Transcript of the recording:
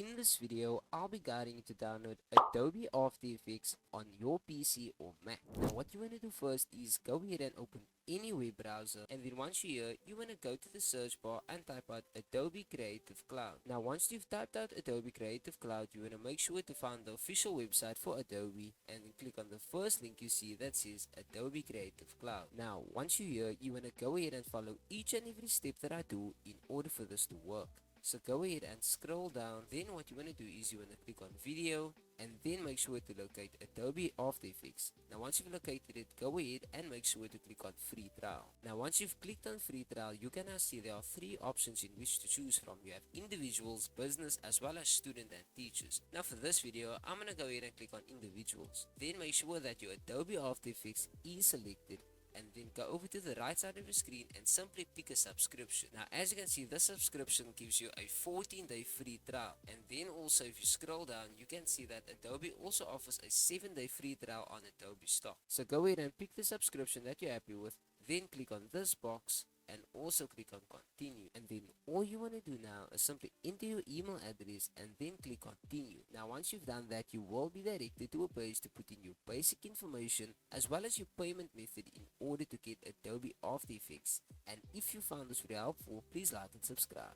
In this video, I'll be guiding you to download Adobe After Effects on your PC or Mac. Now what you want to do first is go ahead and open any web browser, and then once you're here, you want to go to the search bar and type out Adobe Creative Cloud. Now once you've typed out Adobe Creative Cloud, you want to make sure to find the official website for Adobe and then click on the first link you see that says Adobe Creative Cloud. Now once you're here, you want to go ahead and follow each and every step that I do in order for this to work. So go ahead and scroll down. Then what you want to do is you want to click on video and then make sure to locate Adobe After Effects. Now once you've located it, go ahead and make sure to click on free trial. Now once you've clicked on free trial, you can now see there are three options in which to choose from. You have individuals, business, as well as student and teachers. Now for this video, I'm going to go ahead and click on individuals. Then make sure that your Adobe After Effects is selected, and then go over to the right side of the screen and simply pick a subscription. Now as you can see, this subscription gives you a 14-day free trial, and then also if you scroll down, you can see that Adobe also offers a 7-day free trial on Adobe stock. So go ahead and pick the subscription that you're happy with, then click on this box and also click on continue, and then all you want to do now is simply enter your email address and then click continue. Now once you've done that, you will be directed to a page to put in your basic information as well as your payment method in order to get Adobe After Effects. And if you found this video helpful, please like and subscribe.